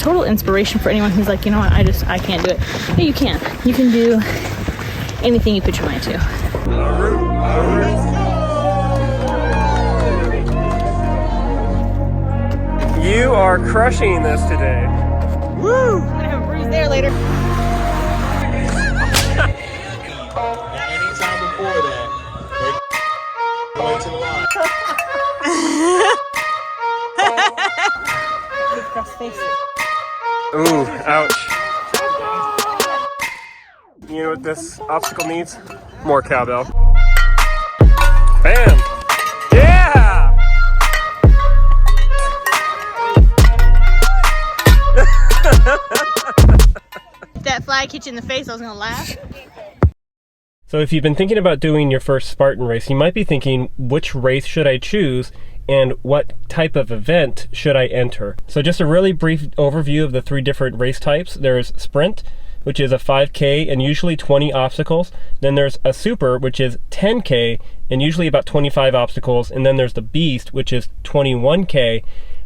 total inspiration for anyone who's like, you know what, I can't do it. Yeah, you can. You can do anything you put your mind to. You are crushing this today. Woo! I'm gonna have a bruise there later. Anytime before that, they go to the line. Across face. Ooh, ouch. You know what this obstacle needs? More cowbell. Bam! Yeah! If that flag hit you in the face, I was gonna laugh. So if you've been thinking about doing your first Spartan race, you might be thinking, which race should I choose and what type of event should I enter? So just a really brief overview of the 3 different race types. There's Sprint, which is a 5K and usually 20 obstacles. Then there's a Super, which is 10K and usually about 25 obstacles. And then there's the Beast, which is 21K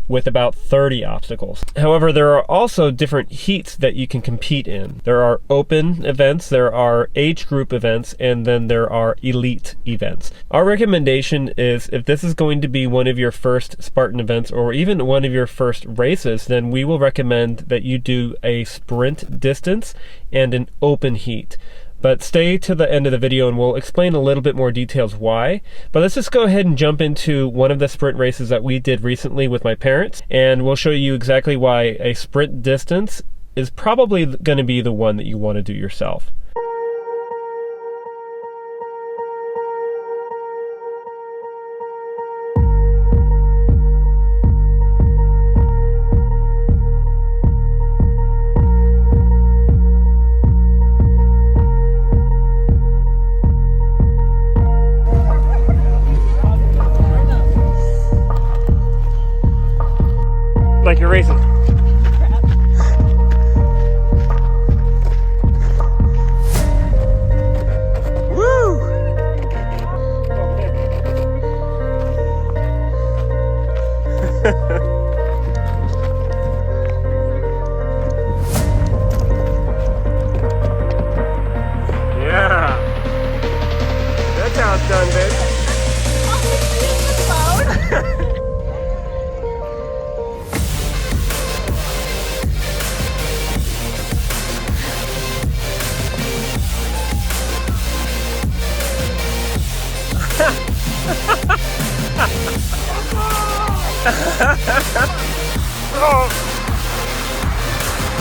with about 30 obstacles. However, there are also different heats that you can compete in. There are open events, there are age group events, and then there are elite events. Our recommendation is, if this is going to be one of your first Spartan events or even one of your first races, then we will recommend that you do a sprint distance and an open heat. But stay to the end of the video and we'll explain a little bit more details why. But let's just go ahead and jump into one of the sprint races that we did recently with my parents, and we'll show you exactly why a sprint distance is probably going to be the one that you want to do yourself. Like you're racing. Woo! Yeah. That's how it's done, babe. Oh.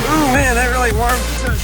Oh man, that really warmed the touch.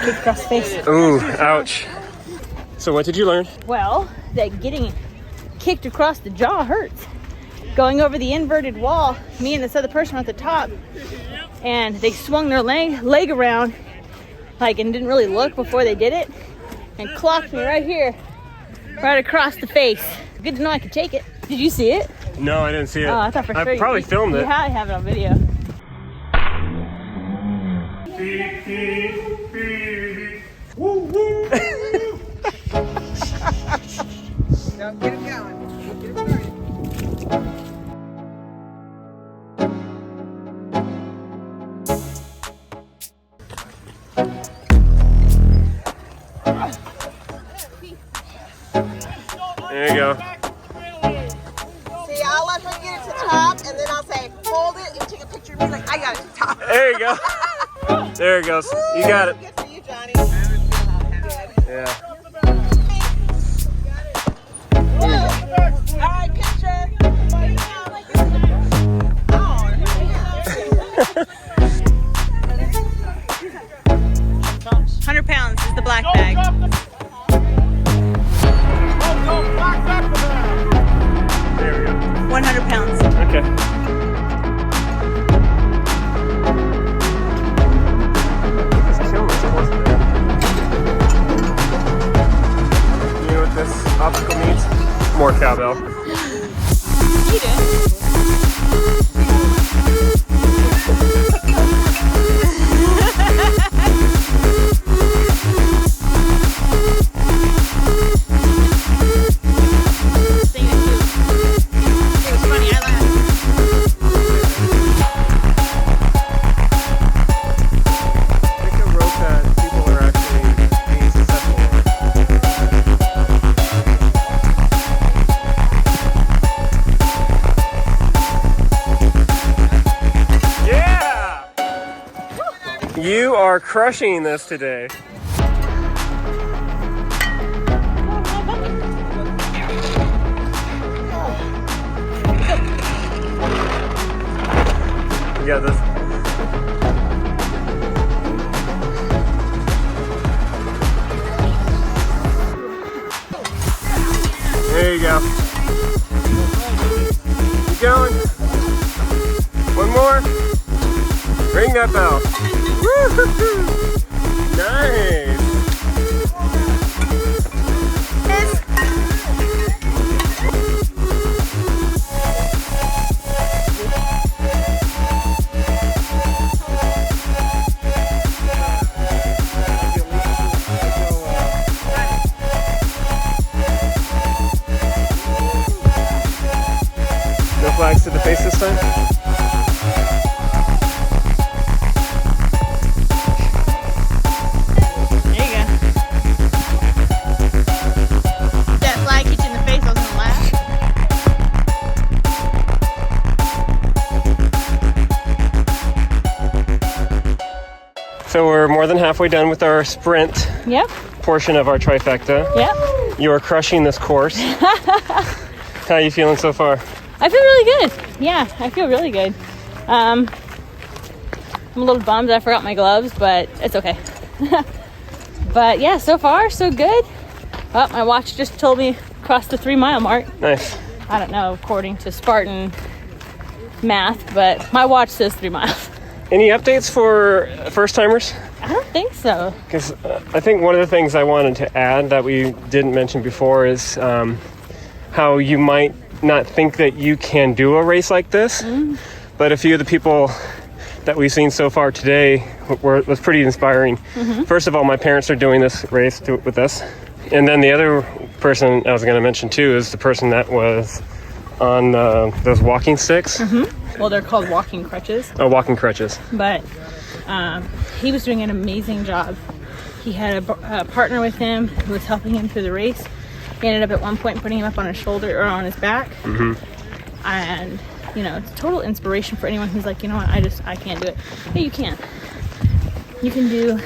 Across the face. Ooh, ouch. So what did you learn? Well, that getting kicked across the jaw hurts. Going over the inverted wall, me and this other person were at the top, and they swung their leg around, like, and didn't really look before they did it, and clocked me right here, right across the face. Good to know I could take it. Did you see it? No, I didn't see it. Oh, I thought for sure I probably filmed it. Yeah, I have it on video. Woo, woo. Now get it going. Get it started. There you go. See, I'll let her get it to the top, and then I'll say, hold it, and take a picture of me like, I got it to the top. There you go. There it goes. You got it. Good for you, Johnny. Yeah. More cowbell. You do. You are crushing this today. You got this. There you go. Keep going. One more. Ring that bell. Nice. No flags to the face this time? So we're more than halfway done with our sprint portion of our trifecta. Yep. You are crushing this course. How are you feeling so far? I feel really good. Yeah, I feel really good. I'm a little bummed I forgot my gloves, but it's okay. But yeah, so far so good. Oh, my watch just told me across the 3 mile mark. Nice. I don't know according to Spartan math, but my watch says 3 miles. Any updates for first timers? I don't think so. Because I think one of the things I wanted to add that we didn't mention before is how you might not think that you can do a race like this, but a few of the people that we've seen so far today was pretty inspiring. First of all, my parents are doing this race with us, and then the other person I was going to mention too is the person that was on those walking sticks. Well, they're called walking crutches. Oh, walking crutches. But he was doing an amazing job. He had a partner with him who was helping him through the race. He ended up at one point putting him up on his shoulder or on his back. And, you know, it's total inspiration for anyone who's like, you know what, I can't do it. Yeah, you can. You can do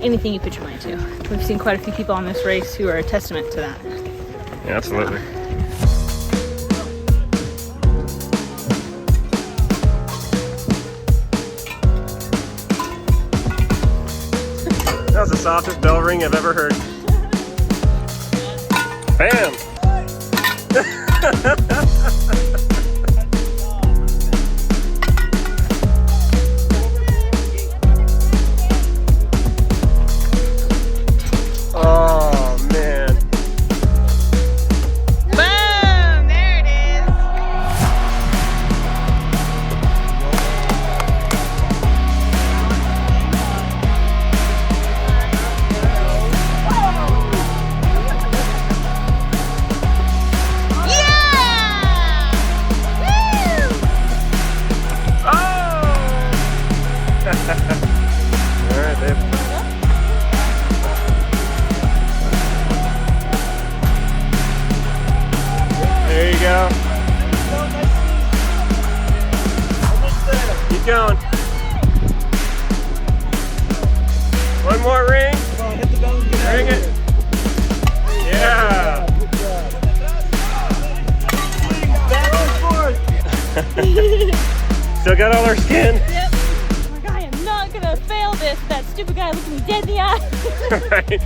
anything you put your mind to. We've seen quite a few people on this race who are a testament to that. Yeah, absolutely. That was the softest bell ring I've ever heard. Bam! Oh, man. Boom! There it is. Alright, babe. There you go. Keep going. One more ring. Ring it. Yeah. Still got all our skin. Yep. Oh my God, I am not gonna fail this. That stupid guy looking me dead in the eye. Right.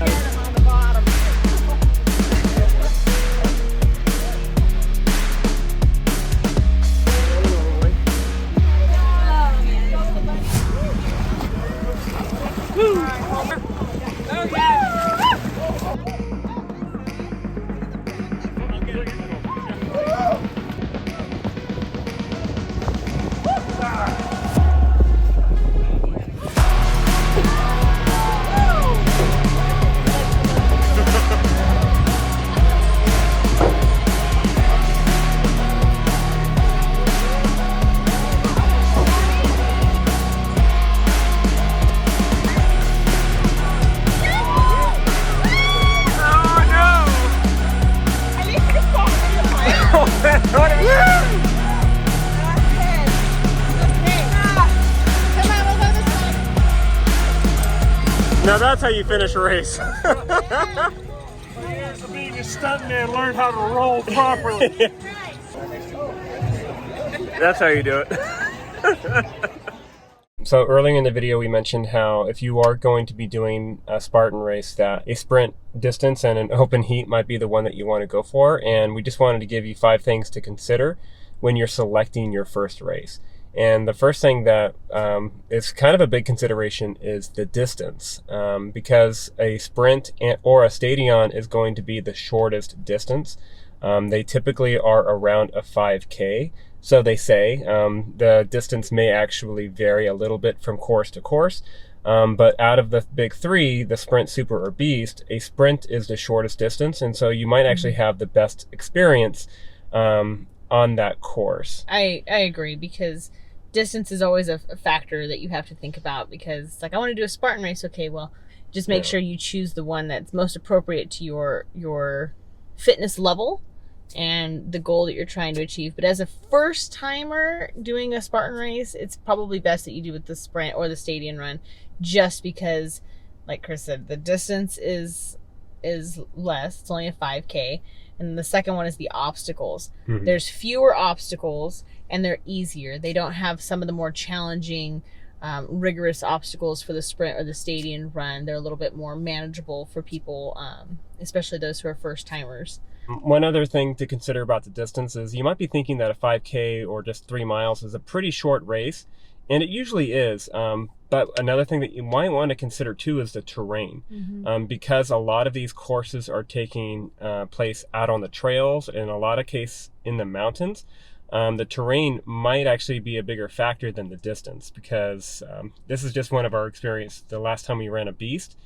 Now that's how you finish a race. Years of being a stuntman, learn how to roll properly. That's how you do it. So earlier in the video we mentioned how if you are going to be doing a Spartan race, that a sprint distance and an open heat might be the one that you want to go for, and we just wanted to give you 5 things to consider when you're selecting your first race. And the first thing that is kind of a big consideration is the distance, because a sprint or a stadion is going to be the shortest distance. They typically are around a 5K. So they say. The distance may actually vary a little bit from course to course, but out of the big 3, the Sprint, Super, or Beast, a sprint is the shortest distance, and so you might actually have the best experience on that course. I agree, because distance is always a factor that you have to think about, because like, I want to do a Spartan race. Okay, well, just make sure you choose the one that's most appropriate to your fitness level and the goal that you're trying to achieve. But as a first timer doing a Spartan race, it's probably best that you do with the sprint or the stadium run, just because, like Chris said, the distance is less. It's only a 5K. And the second one is the obstacles. Mm-hmm. There's fewer obstacles and they're easier. They don't have some of the more challenging, rigorous obstacles for the sprint or the stadium run. They're a little bit more manageable for people, especially those who are first timers. One other thing to consider about the distance is you might be thinking that a 5K or just 3 miles is a pretty short race, and it usually is. But another thing that you might want to consider too is the terrain, because a lot of these courses are taking place out on the trails, and in a lot of cases in the mountains. The terrain might actually be a bigger factor than the distance, because this is just one of our experience. The last time we ran a Beast,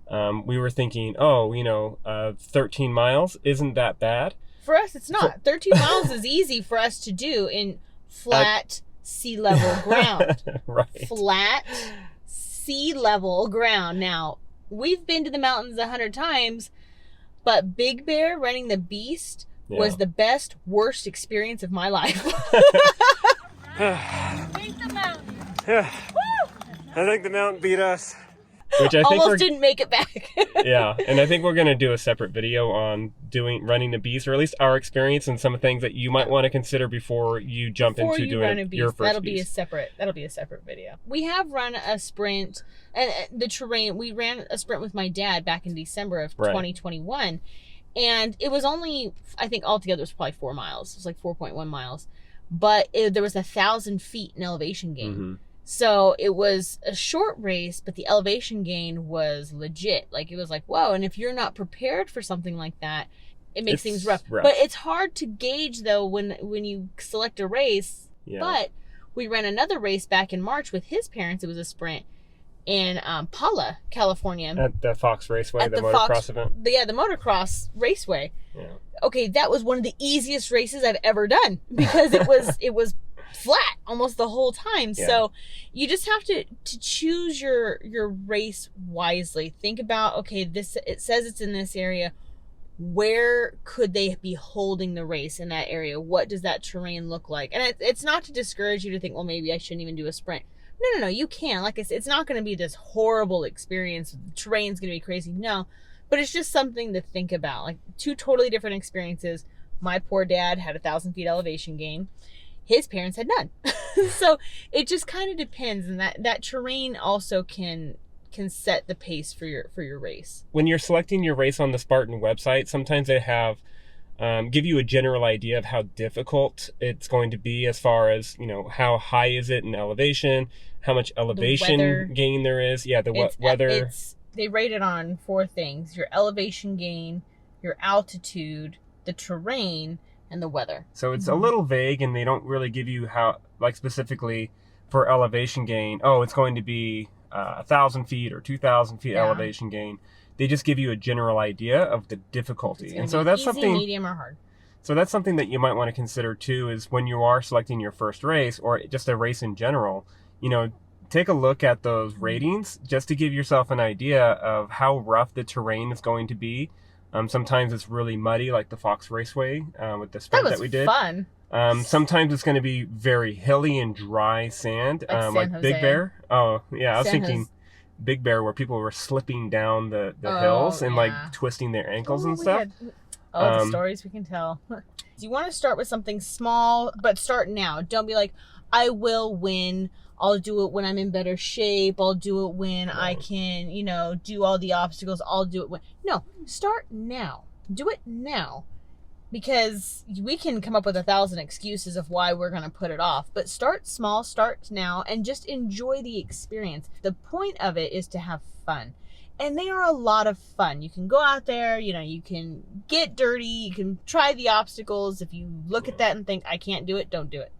we were thinking, 13 miles isn't that bad. For us, it's not. 13 miles is easy for us to do in flat sea level ground. Right. Flat sea level ground. Now, we've been to the mountains 100 times, but Big Bear running the Beast was the best, worst experience of my life. Beat the mountain. Yeah. I think the mountain beat us. Which I think almost didn't make it back. Yeah, and I think we're going to do a separate video on running the Beast, or at least our experience and some of the things that you might want to consider before you jump into doing your first That'll Beast. That'll be a separate video. We have run a sprint, and the terrain. We ran a sprint with my dad back in December of 2021, and it was only, I think altogether it was probably 4 miles. It was like 4.1 miles, but there was 1,000 feet in elevation gain. Mm-hmm. So it was a short race, but the elevation gain was legit. Like, it was like, whoa. And if you're not prepared for something like that, it makes things rough. But it's hard to gauge, though, when you select a race. Yeah. But we ran another race back in March with his parents. It was a sprint in Pala, California. At the Fox Raceway, the motocross event. Yeah, the motocross raceway. Yeah. Okay, that was one of the easiest races I've ever done, because it was flat almost the whole time. Yeah. So you just have to choose your race wisely. Think about, okay, it says it's in this area. Where could they be holding the race in that area? What does that terrain look like? And it's not to discourage you to think, well, maybe I shouldn't even do a sprint. No, you can. Like I said, it's not going to be this horrible experience. The terrain's going to be crazy. No, but it's just something to think about. Like, 2 totally different experiences. My poor dad had 1,000 feet elevation gain. His parents had none. So it just kind of depends, and that terrain also can set the pace for your race. When you're selecting your race on the Spartan website, sometimes they have give you a general idea of how difficult it's going to be, as far as, how high is it in elevation, how much elevation gain there is. Yeah, weather. They rate it on 4 things: your elevation gain, your altitude, the terrain, and the weather. So it's a little vague, and they don't really give you how, like, specifically for elevation gain, it's going to be 1,000 feet or 2,000 feet elevation gain. They just give you a general idea of the difficulty. And so that's easy, something, medium, or hard. So that's something that you might want to consider too, is when you are selecting your first race, or just a race in general, take a look at those ratings just to give yourself an idea of how rough the terrain is going to be. Sometimes it's really muddy, like the Fox Raceway with the sprint that we did. Fun. Sometimes it's going to be very hilly and dry sand, like Big Bear. Oh, yeah, I was thinking Big Bear where people were slipping down the hills and like yeah. twisting their ankles and we stuff. the stories we can tell. You want to start with something small, but start now. Don't be like, I will win. I'll do it when I'm in better shape. I'll do it when I can, you know, do all the obstacles. I'll do it when... No, start now. Do it now. Because we can come up with 1,000 excuses of why we're going to put it off. But start small, start now, and just enjoy the experience. The point of it is to have fun. And they are a lot of fun. You can go out there, you know, you can get dirty, you can try the obstacles. If you look at that and think, I can't do it, don't do it.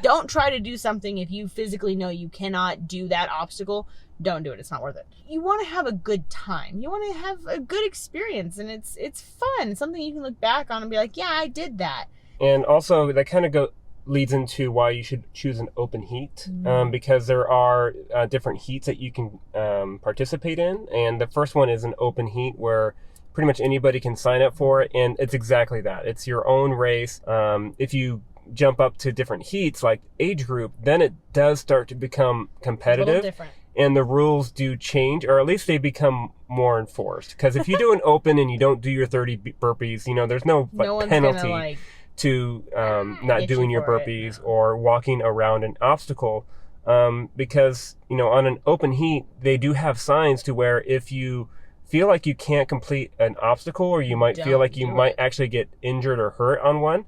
Don't try to do something if you physically know you cannot do that obstacle. Don't do it. It's not worth it. You want to have a good time. You want to have a good experience, and it's fun. It's something you can look back on and be like, yeah, I did that. And also that kind of leads into why you should choose an open heat, because there are different heats that you can participate in. And the first one is an open heat where pretty much anybody can sign up for it. And it's exactly that. It's your own race. If you jump up to different heats like age group, then it does start to become competitive. A little different. And the rules do change, or at least they become more enforced. Because if you do an open and you don't do your 30 burpees, you know, there's no penalty to not doing your burpees or walking around an obstacle. Because, you know, on an open heat, they do have signs to where if you feel like you can't complete an obstacle, or you might feel like you might actually get injured or hurt on one,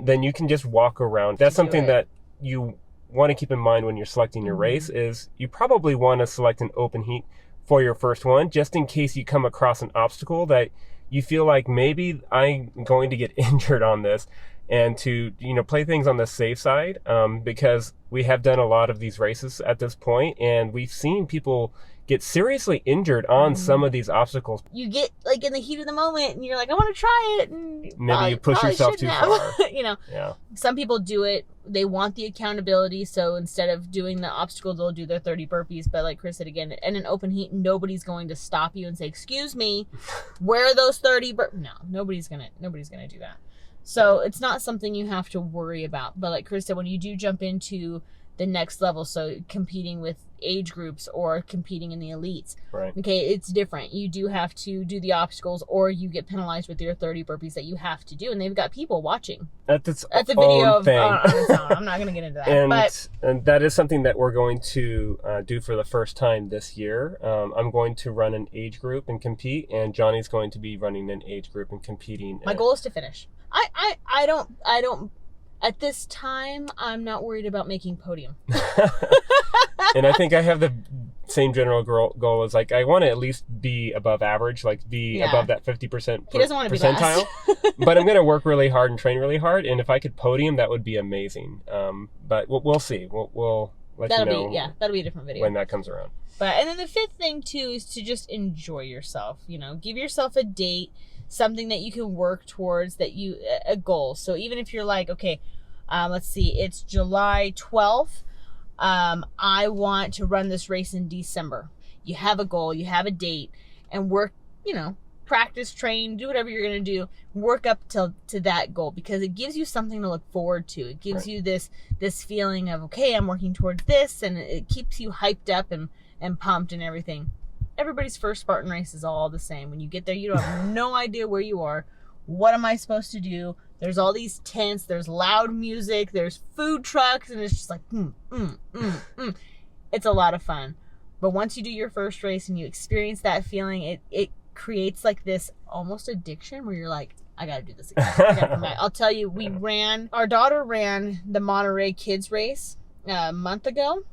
then you can just walk around. That's something that you want to keep in mind when you're selecting your race. Is you probably want to select an open heat for your first one, just in case you come across an obstacle that you feel like maybe I'm going to get injured on this, and to, you know, play things on the safe side, because we have done a lot of these races at this point, and we've seen people get seriously injured on some of these obstacles. You get like in the heat of the moment and you're like, I want to try it, and maybe you push yourself too far. You know, yeah. Some people do it, they want the accountability, so instead of doing the obstacle, they'll do their 30 burpees. But like Chris said, again, in an open heat, nobody's going to stop you and say, excuse me, where are those 30 burpees? No, nobody's gonna do that. So it's not something you have to worry about. But like Chris said, when you do jump into the next level, so competing with age groups or competing in the elites, right? Okay, it's different. You do have to do the obstacles, or you get penalized with your 30 burpees that you have to do, and they've got people watching. That's a video of on its own. I'm not going to get into that. And that is something that we're going to do for the first time this year. I'm going to run an age group and compete, and Johnny's going to be running an age group and competing. My goal is to finish. I don't. At this time, I'm not worried about making podium. And I think I have the same general goal as, like, I want to at least be above average, like be above that 50% he doesn't want to percentile. Be last. But I'm going to work really hard and train really hard. And if I could podium, that would be amazing. But we'll see. We'll let you know. That'll be a different video when that comes around. And then the fifth thing too is to just enjoy yourself. You know, give yourself a date, something that you can work towards, a goal. So even if you're like, okay, let's see, it's July 12th. I want to run this race in December. You have a goal, you have a date, and work, you know, practice, train, do whatever you're going to do, work up to that goal, because it gives you something to look forward to. It gives you this feeling of, okay, I'm working towards this, and it keeps you hyped up and pumped and everything. Everybody's first Spartan race is all the same. When you get there, you don't have no idea where you are. What am I supposed to do? There's all these tents, there's loud music, there's food trucks, and it's just like, It's a lot of fun. But once you do your first race and you experience that feeling, it creates like this almost addiction where you're like, I gotta do this again. I'll tell you, our daughter ran the Monterey Kids race a month ago,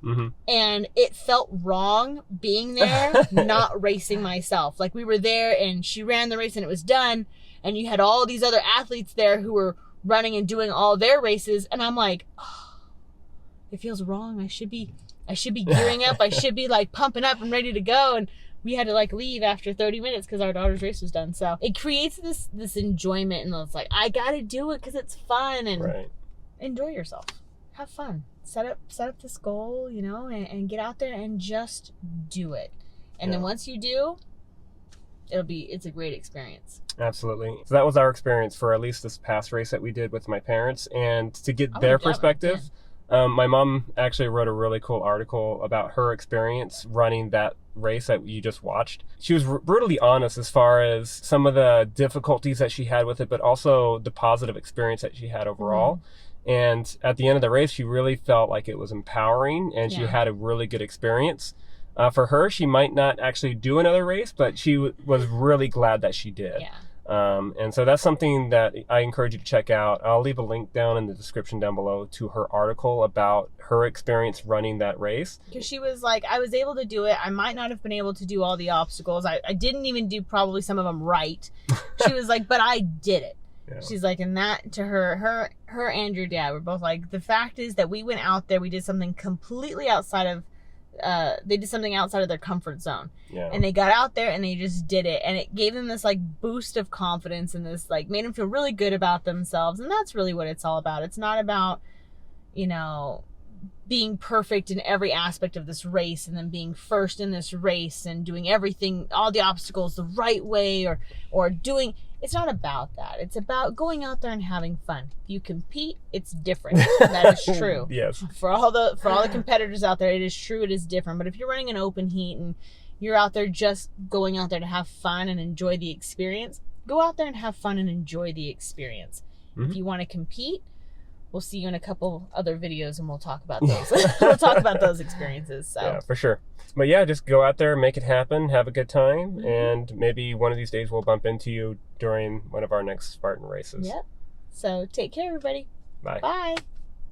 and it felt wrong being there, not racing myself. Like, we were there and she ran the race and it was done, and you had all these other athletes there who were running and doing all their races, and I'm like, oh, it feels wrong. I should be gearing up. I should be like pumping up and ready to go. And we had to like leave after 30 minutes because our daughter's race was done. So it creates this enjoyment, and it's like, I gotta do it because it's fun, and enjoy yourself, have fun, set up this goal, you know, and get out there and just do it. And then once you do, it's a great experience. Absolutely. So that was our experience for at least this past race that we did with my parents. And to get their perspective, My mom actually wrote a really cool article about her experience running that race that you just watched. She was brutally honest as far as some of the difficulties that she had with it, but also the positive experience that she had overall. Mm-hmm. And at the end of the race, she really felt like it was empowering, and she had a really good experience. For her, she might not actually do another race, but she was really glad that she did. Yeah. And so that's something that I encourage you to check out. I'll leave a link down in the description down below to her article about her experience running that race. Because she was like, I was able to do it. I might not have been able to do all the obstacles. I didn't even do probably some of them right. She was like, but I did it. Yeah. She's like, and that to her and your dad were both like, the fact is that we went out there, we did something completely outside of they did something outside of their comfort zone. Yeah. And they got out there and they just did it, and it gave them this like boost of confidence, and this like made them feel really good about themselves. And that's really what it's all about. It's not about, you know, being perfect in every aspect of this race and then being first in this race and doing everything, all the obstacles the right way, or doing, it's not about that. It's about going out there and having fun. If you compete, it's different. That is true. Yes. For all the competitors out there, it is true, it is different. But if you're running an open heat and you're out there just going out there to have fun and enjoy the experience, go out there and have fun and enjoy the experience. Mm-hmm. If you want to compete, we'll see you in a couple other videos and we'll talk about those. We'll talk about those experiences. So. Yeah, for sure. But yeah, just go out there, make it happen, have a good time, mm-hmm. and maybe one of these days we'll bump into you during one of our next Spartan races. Yep. So take care, everybody. Bye. Bye.